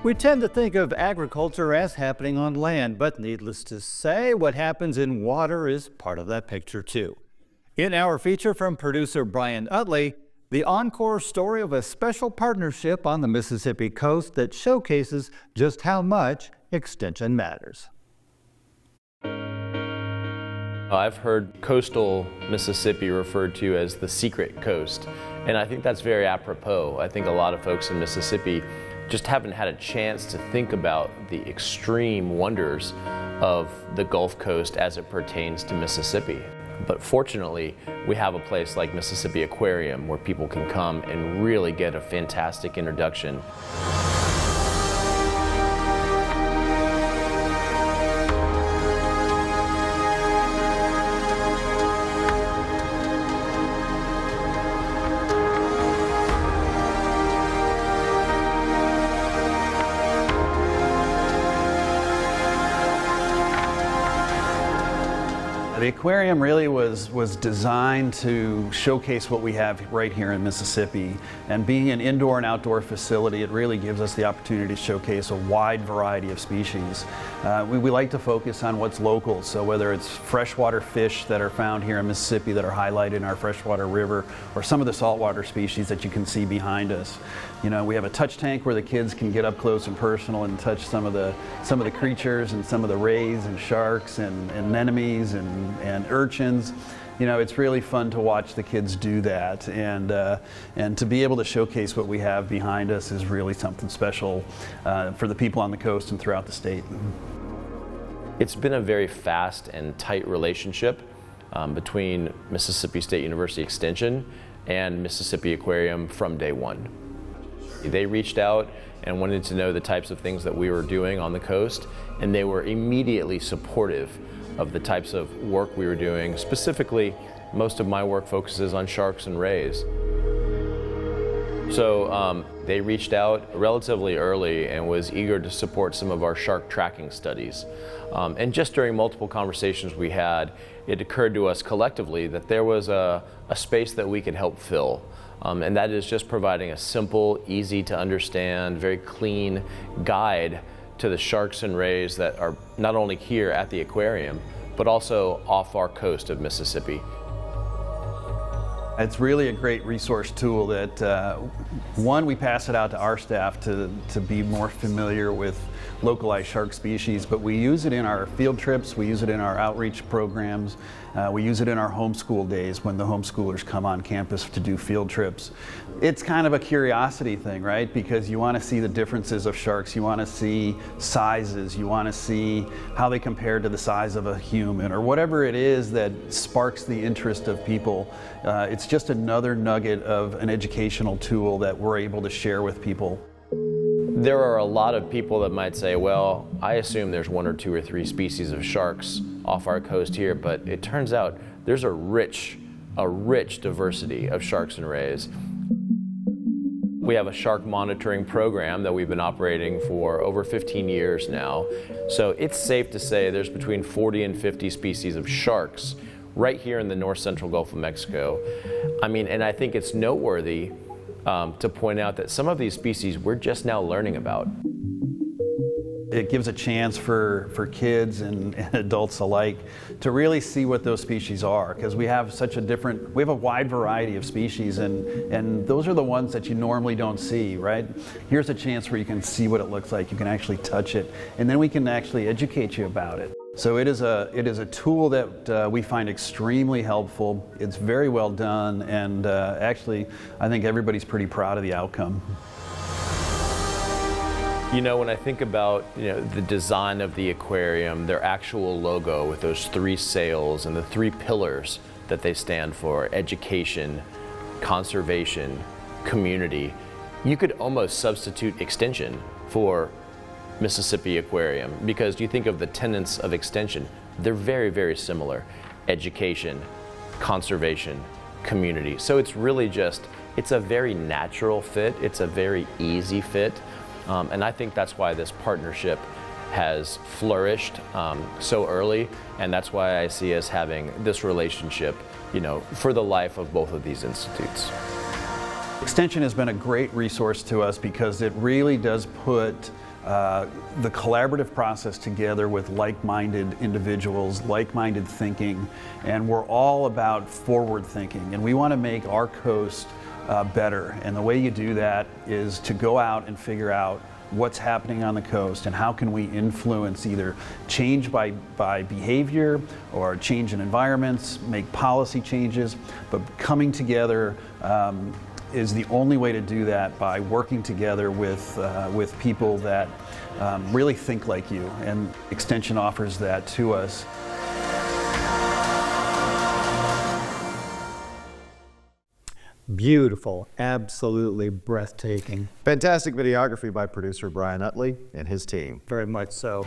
We tend to think of agriculture as happening on land, but needless to say, what happens in water is part of that picture too. In our feature from producer Brian Utley, the encore story of a special partnership on the Mississippi coast that showcases just how much extension matters. I've heard coastal Mississippi referred to as the secret coast, and I think that's very apropos. I think a lot of folks in Mississippi just haven't had a chance to think about the extreme wonders of the Gulf Coast as it pertains to Mississippi. But fortunately, we have a place like Mississippi Aquarium where people can come and really get a fantastic introduction. The aquarium really was designed to showcase what we have right here in Mississippi, and being an indoor and outdoor facility, it really gives us the opportunity to showcase a wide variety of species. We like to focus on what's local, so whether it's freshwater fish that are found here in Mississippi that are highlighted in our freshwater river, or some of the saltwater species that you can see behind us. You know, we have a touch tank where the kids can get up close and personal and touch some of the creatures and some of the rays and sharks and anemones and urchins. You know, it's really fun to watch the kids do that, and to be able to showcase what we have behind us is really something special for the people on the coast and throughout the state. It's been a very fast and tight relationship between Mississippi State University Extension and Mississippi Aquarium from day one. They reached out and wanted to know the types of things that we were doing on the coast, and they were immediately supportive of the types of work we were doing. Specifically, most of my work focuses on sharks and rays. So they reached out relatively early and was eager to support some of our shark tracking studies. And just during multiple conversations we had, it occurred to us collectively that there was a space that we could help fill. And that is just providing a simple, easy to understand, very clean guide to the sharks and rays that are not only here at the aquarium, but also off our coast of Mississippi. It's really a great resource tool that, one, we pass it out to our staff to be more familiar with localized shark species, but we use it in our field trips, we use it in our outreach programs, we use it in our homeschool days when the homeschoolers come on campus to do field trips. It's kind of a curiosity thing, right? Because you want to see the differences of sharks, you want to see sizes, you want to see how they compare to the size of a human, or whatever it is that sparks the interest of people. It's just another nugget of an educational tool that we're able to share with people. There are a lot of people that might say, well, I assume there's 1 or 2 or 3 species of sharks off our coast here, but it turns out there's a rich diversity of sharks and rays. We have a shark monitoring program that we've been operating for over 15 years now. So it's safe to say there's between 40 and 50 species of sharks right here in the north central Gulf of Mexico. I mean, and I think it's noteworthy to point out that some of these species we're just now learning about. It gives a chance for kids and adults alike to really see what those species are, because we have a wide variety of species, and those are the ones that you normally don't see, right? Here's a chance where you can see what it looks like, you can actually touch it, and then we can actually educate you about it. So it is a tool that we find extremely helpful. It's very well done, and actually I think everybody's pretty proud of the outcome. You know, when I think about the design of the aquarium, their actual logo with those 3 sails and the 3 pillars that they stand for, education, conservation, community, you could almost substitute extension for Mississippi Aquarium, because you think of the tenets of extension, they're very, very similar. Education, conservation, community. So it's really it's a very natural fit, it's a very easy fit. And I think that's why this partnership has flourished so early, and that's why I see us having this relationship, for the life of both of these institutes. Extension has been a great resource to us because it really does put the collaborative process together with like-minded individuals, like-minded thinking, and we're all about forward thinking, and we want to make our coast better. And the way you do that is to go out and figure out what's happening on the coast and how can we influence either change by behavior or change in environments, make policy changes, but coming together is the only way to do that, by working together with people that really think like you, and Extension offers that to us. Beautiful, absolutely breathtaking. Fantastic videography by producer Brian Utley and his team. Very much so.